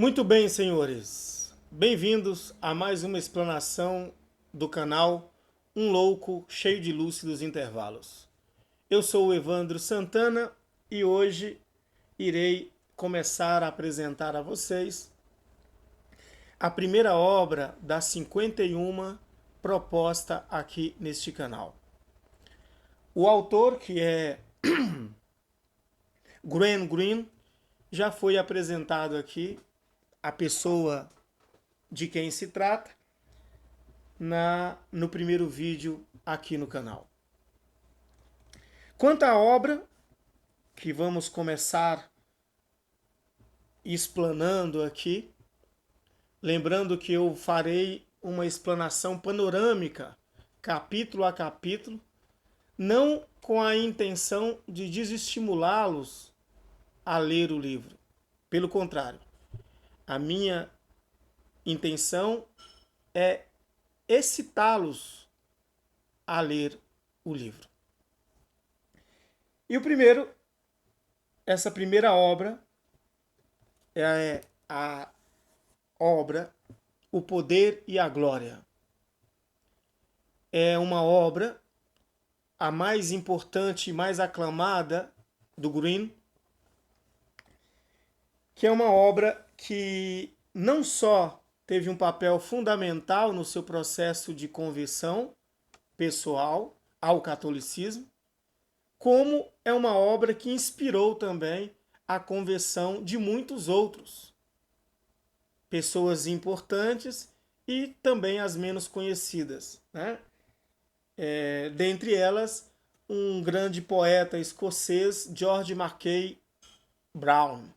Muito bem, senhores. Bem-vindos a mais uma explanação do canal Um Louco Cheio de Lúcidos Intervalos. Eu sou o Evandro Santana e hoje irei começar a apresentar a vocês a primeira obra das 51 proposta aqui neste canal. O autor, que é Graham Greene, já foi apresentado aqui, a pessoa de quem se trata, no primeiro vídeo aqui no canal. Quanto à obra, que vamos começar explanando aqui, lembrando que eu farei uma explanação panorâmica, capítulo a capítulo, não com a intenção de desestimulá-los a ler o livro. Pelo contrário, a minha intenção é excitá-los a ler o livro. E essa primeira obra é a obra O Poder e a Glória. É uma obra a mais importante e mais aclamada do Greene, que é uma obra que não só teve um papel fundamental no seu processo de conversão pessoal ao catolicismo, como é uma obra que inspirou também a conversão de muitos outros, pessoas importantes e também as menos conhecidas, né? Dentre elas, um grande poeta escocês, George Mackay Brown.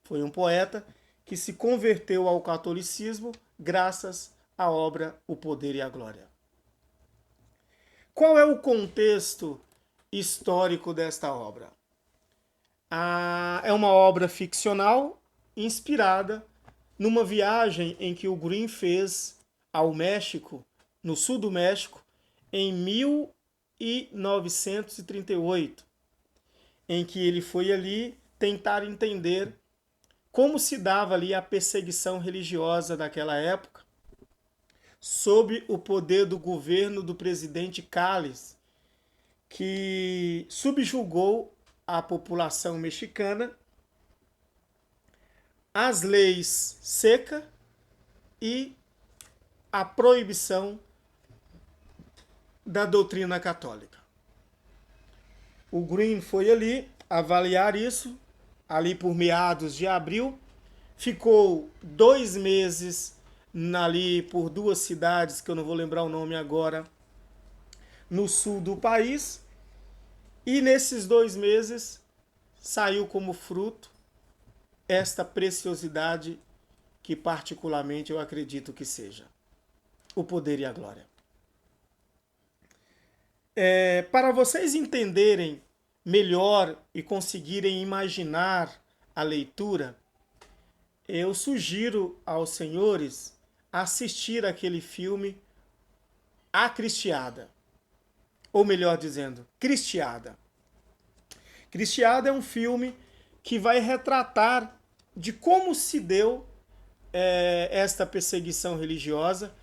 Foi um poeta que se converteu ao catolicismo graças à obra O Poder e a Glória. Qual é o contexto histórico desta obra? É uma obra ficcional inspirada numa viagem em que o Greene fez ao México, no sul do México, em 1938, em que ele foi ali tentar entender como se dava ali a perseguição religiosa daquela época, sob o poder do governo do presidente Calles, que subjugou a população mexicana, as leis seca e a proibição da doutrina católica. O Greene foi ali avaliar isso, ali por meados de abril, ficou 2 meses ali por duas cidades, que eu não vou lembrar o nome agora, no sul do país, e nesses 2 meses saiu como fruto esta preciosidade que particularmente eu acredito que seja O Poder e a Glória. Para vocês entenderem melhor e conseguirem imaginar a leitura, eu sugiro aos senhores assistir aquele filme A Cristiada. Ou melhor dizendo, Cristiada. Cristiada é um filme que vai retratar de como se deu esta perseguição religiosa,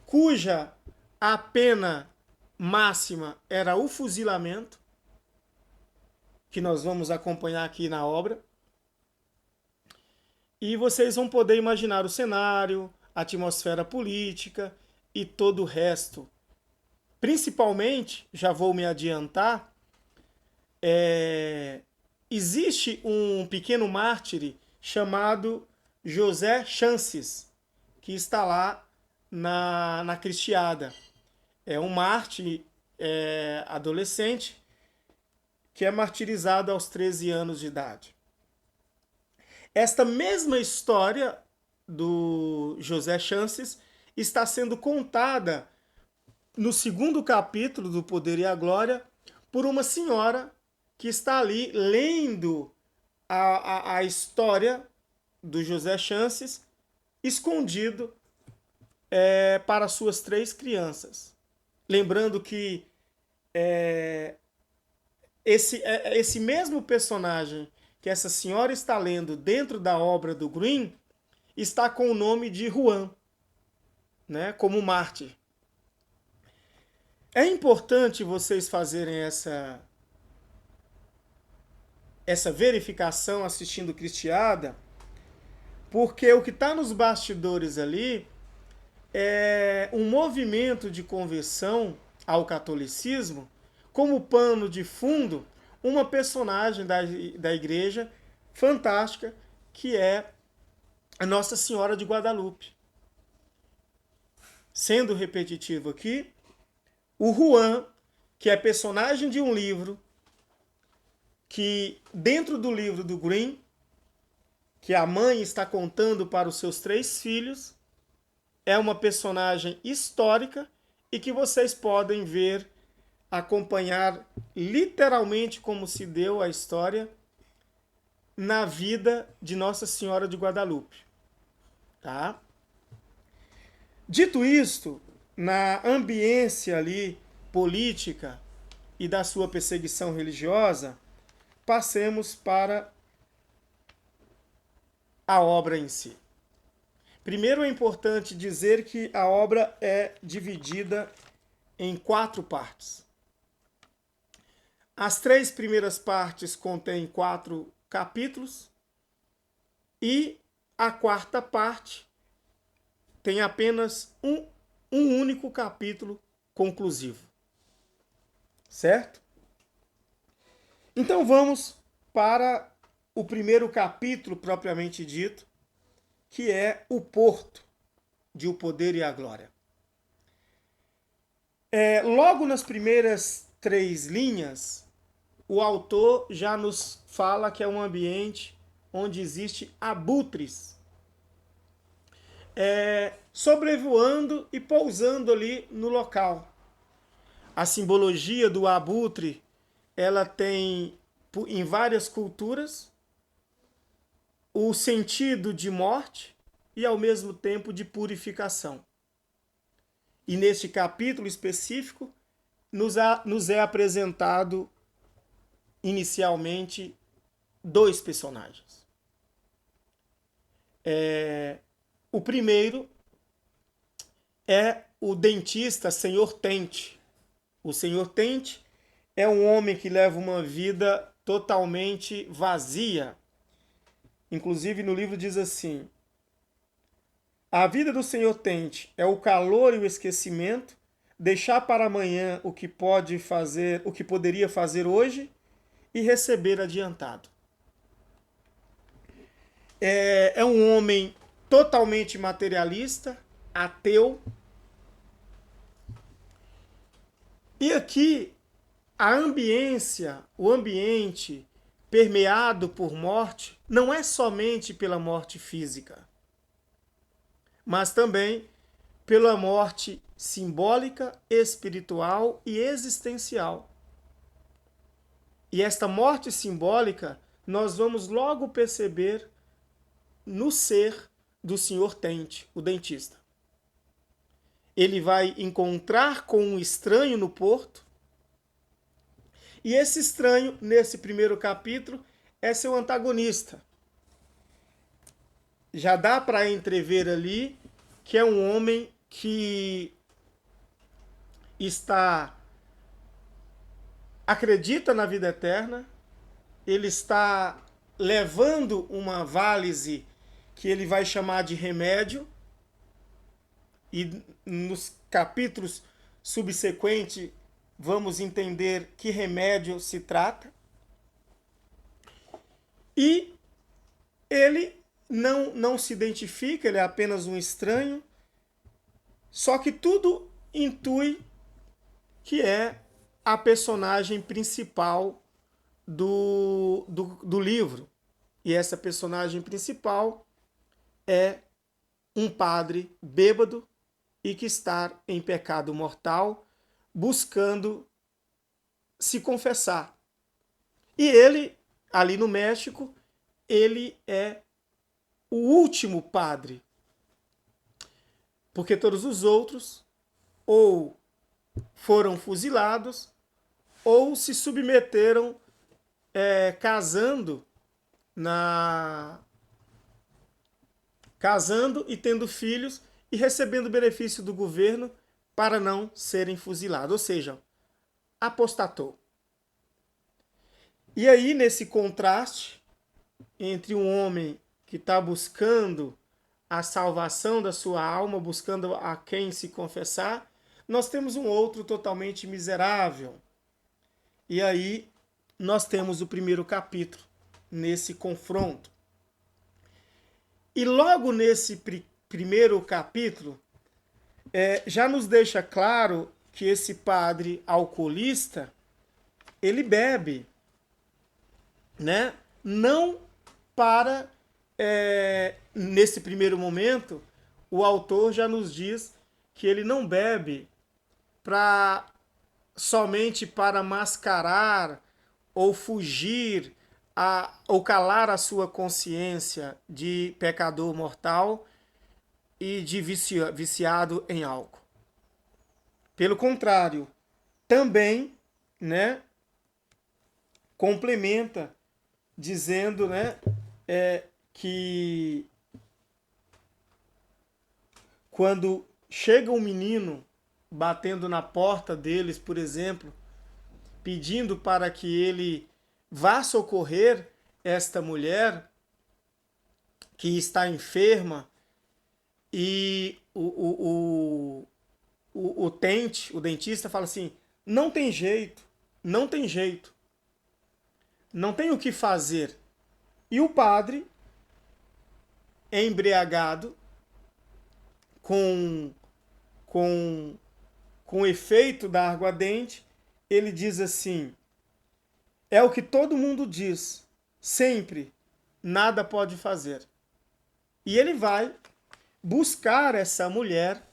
cuja a pena máxima era o fuzilamento, que nós vamos acompanhar aqui na obra. E vocês vão poder imaginar o cenário, a atmosfera política e todo o resto. Principalmente, já vou me adiantar, existe um pequeno mártir chamado José Chances, que está lá na Cristiada. É um mártir adolescente que é martirizado aos 13 anos de idade. Esta mesma história do José Chances está sendo contada no segundo capítulo do Poder e a Glória por uma senhora que está ali lendo a história do José Chances escondido para suas 3 crianças. Lembrando que esse mesmo personagem que essa senhora está lendo dentro da obra do Greene está com o nome de Juan, né, como mártir. É importante vocês fazerem essa verificação assistindo Cristiada, porque o que está nos bastidores ali é um movimento de conversão ao catolicismo, como pano de fundo, uma personagem da igreja fantástica, que é a Nossa Senhora de Guadalupe. Sendo repetitivo aqui, o Juan, que é personagem de um livro, que dentro do livro do Grimm, que a mãe está contando para os seus 3 filhos, é uma personagem histórica e que vocês podem ver, acompanhar literalmente como se deu a história na vida de Nossa Senhora de Guadalupe. Tá? Dito isto, na ambiência ali política e da sua perseguição religiosa, passemos para a obra em si. Primeiro é importante dizer que a obra é dividida em 4 partes. As 3 primeiras partes contêm 4 capítulos e a 4ª parte tem apenas um único capítulo conclusivo. Certo? Então vamos para o primeiro capítulo propriamente dito, que é o porto de O Poder e a Glória. Logo nas primeiras 3 linhas, o autor já nos fala que é um ambiente onde existe abutres sobrevoando e pousando ali no local. A simbologia do abutre, ela tem em várias culturas o sentido de morte e ao mesmo tempo de purificação. E neste capítulo específico nos é apresentado inicialmente 2 personagens. O primeiro é o dentista Senhor Tente. O Senhor Tente é um homem que leva uma vida totalmente vazia. Inclusive no livro diz assim: a vida do Senhor Tente é o calor e o esquecimento, deixar para amanhã o que pode fazer, o que poderia fazer hoje e receber adiantado. É um homem totalmente materialista, ateu. E aqui a ambiência, o ambiente permeado por morte, não é somente pela morte física, mas também pela morte simbólica, espiritual e existencial. E esta morte simbólica nós vamos logo perceber no ser do Senhor Tente, o dentista. Ele vai encontrar com um estranho no porto, e esse estranho, nesse primeiro capítulo, é seu antagonista. Já dá para entrever ali que é um homem que acredita na vida eterna, ele está levando uma válise que ele vai chamar de remédio, e nos capítulos subsequentes vamos entender que remédio se trata. E ele não se identifica, ele é apenas um estranho, só que tudo intui que é a personagem principal do livro. E essa personagem principal é um padre bêbado e que está em pecado mortal, buscando se confessar. E ele, ali no México, ele é o último padre, porque todos os outros ou foram fuzilados ou se submeteram casando e tendo filhos e recebendo benefício do governo para não serem fuzilados, ou seja, apostatou. E aí, nesse contraste entre um homem que está buscando a salvação da sua alma, buscando a quem se confessar, nós temos um outro totalmente miserável. E aí nós temos o primeiro capítulo nesse confronto. E logo nesse primeiro capítulo, já nos deixa claro que esse padre alcoolista, ele bebe, né? Não para, nesse primeiro momento, o autor já nos diz que ele não bebe somente para mascarar ou fugir ou calar a sua consciência de pecador mortal e de viciado em álcool. Pelo contrário, também, né, complementa dizendo, né, que quando chega um menino batendo na porta deles, por exemplo, pedindo para que ele vá socorrer esta mulher que está enferma, e o dentista fala assim, não tem jeito, não tem jeito, não tem o que fazer. E o padre, embriagado, com o efeito da aguardente, ele diz assim, é o que todo mundo diz, sempre, nada pode fazer. E ele vai buscar essa mulher,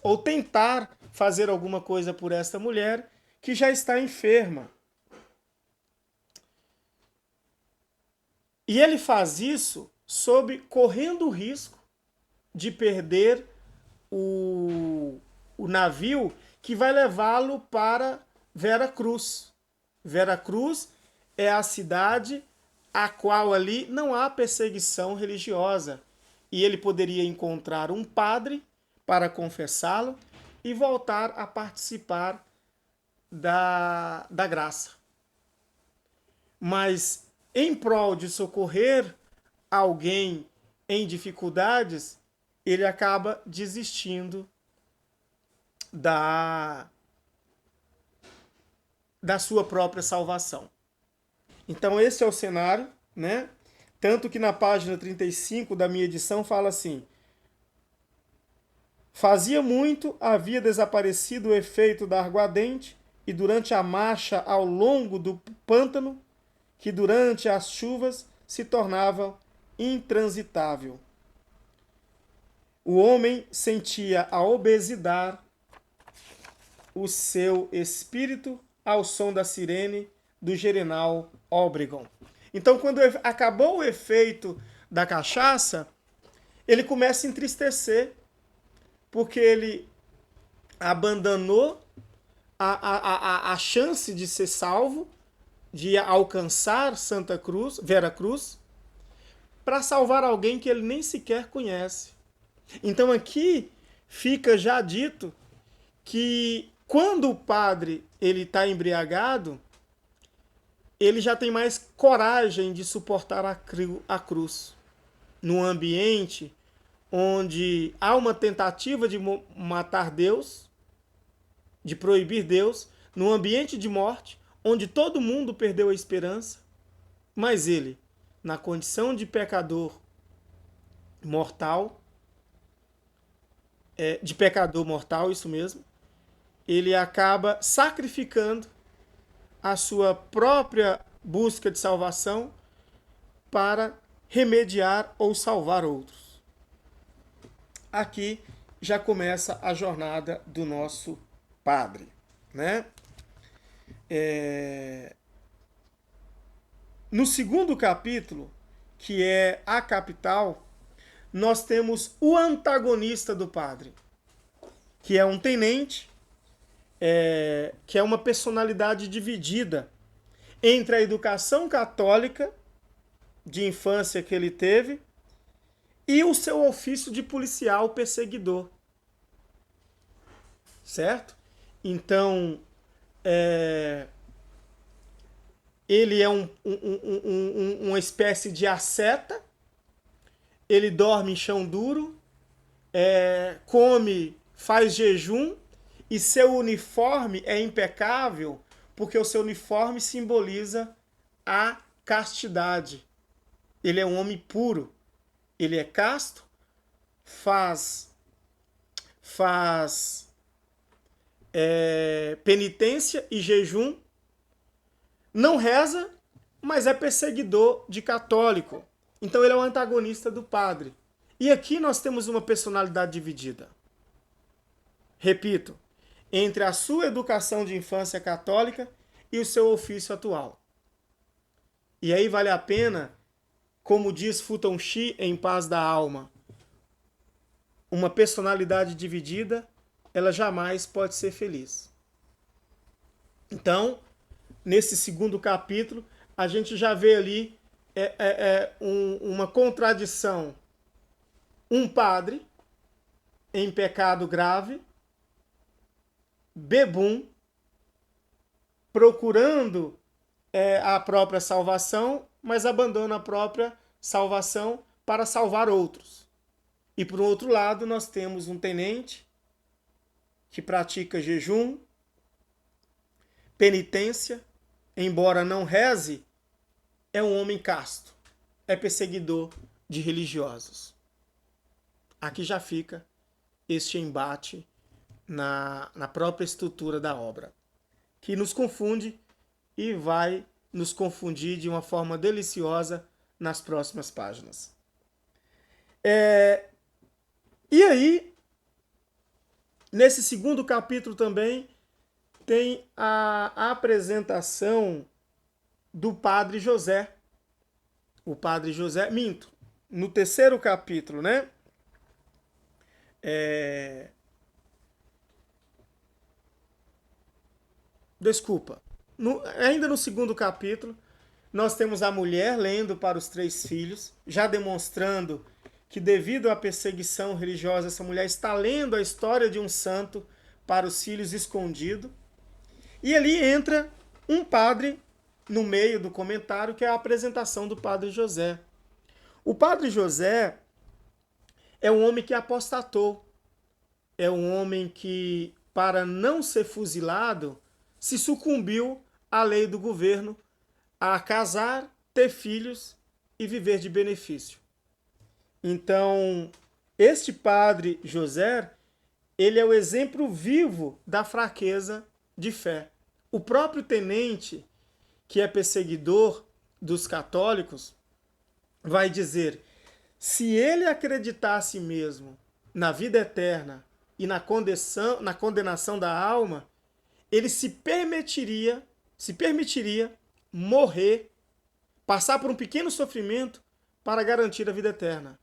ou tentar fazer alguma coisa por esta mulher que já está enferma. E ele faz isso correndo o risco de perder o navio que vai levá-lo para Vera Cruz. Vera Cruz é a cidade a qual ali não há perseguição religiosa. E ele poderia encontrar um padre para confessá-lo e voltar a participar da graça. Mas em prol de socorrer alguém em dificuldades, ele acaba desistindo da sua própria salvação. Então esse é o cenário, né? Tanto que na página 35 da minha edição fala assim: fazia muito havia desaparecido o efeito da aguardente, e durante a marcha ao longo do pântano, que durante as chuvas se tornava intransitável. O homem sentia a obesidade, o seu espírito ao som da sirene do General Obregon. Então, quando acabou o efeito da cachaça, ele começa a entristecer, porque ele abandonou a chance de ser salvo, de alcançar Santa Cruz, Vera Cruz, para salvar alguém que ele nem sequer conhece. Então aqui fica já dito que quando o padre ele está embriagado, ele já tem mais coragem de suportar a cruz. Num ambiente onde há uma tentativa de matar Deus, de proibir Deus, num ambiente de morte, onde todo mundo perdeu a esperança, mas ele, na condição de pecador mortal, isso mesmo, ele acaba sacrificando a sua própria busca de salvação para remediar ou salvar outros. Aqui já começa a jornada do nosso padre, né? No segundo capítulo, que é a capital, nós temos o antagonista do padre, que é um tenente, que é uma personalidade dividida entre a educação católica de infância que ele teve e o seu ofício de policial perseguidor. Certo? Então, ele é uma espécie de asceta, ele dorme em chão duro, come, faz jejum, e seu uniforme é impecável, porque o seu uniforme simboliza a castidade. Ele é um homem puro, ele é casto, faz penitência e jejum, não reza, mas é perseguidor de católico. Então ele é o antagonista do padre. E aqui nós temos uma personalidade dividida. Repito, entre a sua educação de infância católica e o seu ofício atual. E aí vale a pena, como diz Futon Shi em Paz da Alma, uma personalidade dividida, ela jamais pode ser feliz. Então, nesse segundo capítulo, a gente já vê ali uma contradição. Um padre em pecado grave, bebum, procurando a própria salvação, mas abandona a própria salvação para salvar outros. E por outro lado, nós temos um tenente que pratica jejum, penitência, embora não reze, é um homem casto, é perseguidor de religiosos. Aqui já fica este embate na própria estrutura da obra, que nos confunde e vai nos confundir de uma forma deliciosa nas próximas páginas. E aí, nesse segundo capítulo também, tem a apresentação do Padre José. O Padre José, minto, no terceiro capítulo, né? Desculpa. Ainda no segundo capítulo, nós temos a mulher lendo para os 3 filhos, já demonstrando que devido à perseguição religiosa, essa mulher está lendo a história de um santo para os filhos escondido. E ali entra um padre no meio do comentário, que é a apresentação do Padre José. O Padre José é um homem que apostatou. É um homem que, para não ser fuzilado, se sucumbiu à lei do governo a casar, ter filhos e viver de benefício. Então, este Padre José, ele é o exemplo vivo da fraqueza de fé. O próprio tenente, que é perseguidor dos católicos, vai dizer: se ele acreditasse mesmo na vida eterna e na condenação da alma, ele se permitiria morrer, passar por um pequeno sofrimento para garantir a vida eterna.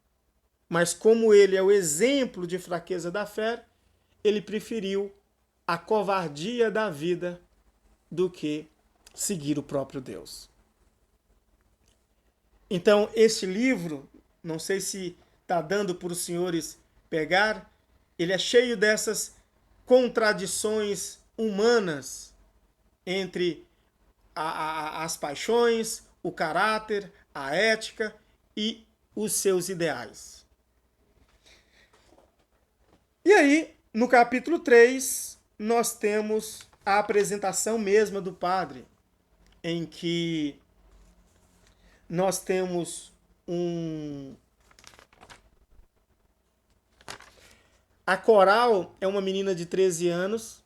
Mas como ele é o exemplo de fraqueza da fé, ele preferiu a covardia da vida do que seguir o próprio Deus. Então, este livro, não sei se está dando para os senhores pegar, ele é cheio dessas contradições humanas entre as paixões, o caráter, a ética e os seus ideais. E aí, no capítulo 3, nós temos a apresentação mesma do padre, em que nós temos A Coral é uma menina de 13 anos,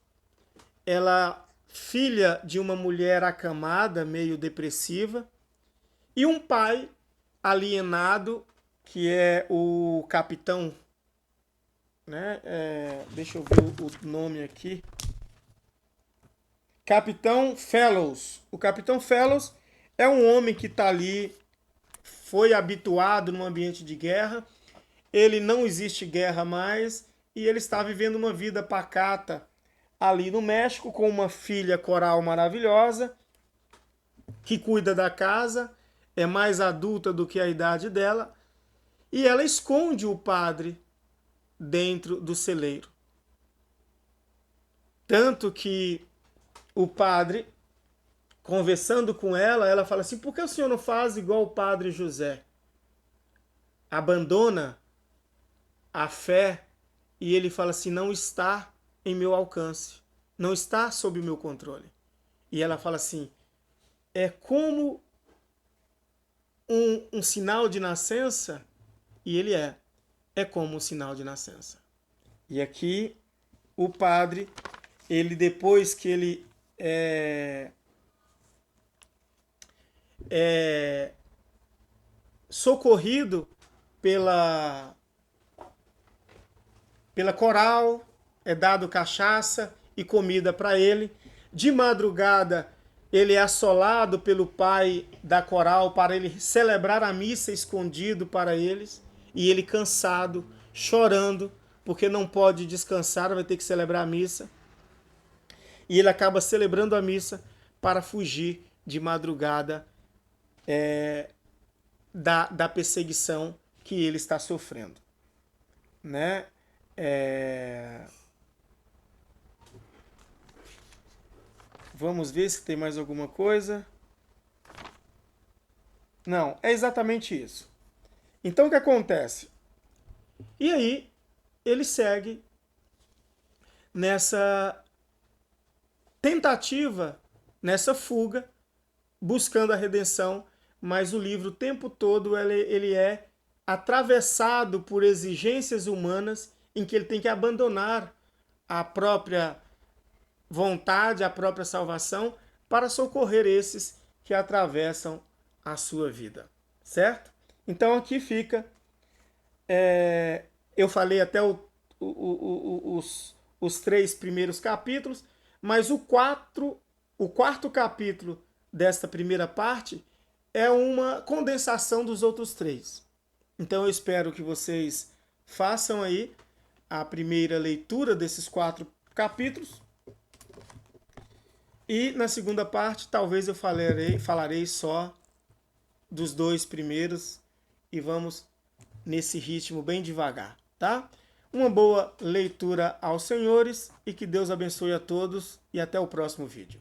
ela filha de uma mulher acamada, meio depressiva, e um pai alienado, que é o capitão, né? Deixa eu ver o nome aqui. Capitão Fellows. O Capitão Fellows é um homem que está ali, foi habituado num ambiente de guerra, ele não existe guerra mais, e ele está vivendo uma vida pacata ali no México, com uma filha Coral maravilhosa, que cuida da casa, é mais adulta do que a idade dela, e ela esconde o padre dentro do celeiro. Tanto que o padre, conversando com ela, ela fala assim: por que o senhor não faz igual o padre José? Abandona a fé, e ele fala assim: não está em meu alcance, não está sob o meu controle. E ela fala assim: é como um sinal de nascença, e ele é como um sinal de nascença. E aqui o padre, ele depois que ele é socorrido pela coral, é dado cachaça e comida para ele. De madrugada, ele é assolado pelo pai da coral para ele celebrar a missa escondido para eles. E ele cansado, chorando, porque não pode descansar, vai ter que celebrar a missa. E ele acaba celebrando a missa para fugir de madrugada da perseguição que ele está sofrendo. Né? Vamos ver se tem mais alguma coisa. Não, é exatamente isso. Então o que acontece? E aí ele segue nessa tentativa, nessa fuga, buscando a redenção, mas o livro o tempo todo ele é atravessado por exigências humanas em que ele tem que abandonar a própria vontade, a própria salvação, para socorrer esses que atravessam a sua vida, certo? Então aqui fica, eu falei até os 3 primeiros capítulos, mas o quarto capítulo desta primeira parte é uma condensação dos outros 3. Então eu espero que vocês façam aí a primeira leitura desses 4 capítulos. E na segunda parte, talvez eu falarei só dos 2 primeiros e vamos nesse ritmo bem devagar, tá? Uma boa leitura aos senhores e que Deus abençoe a todos e até o próximo vídeo.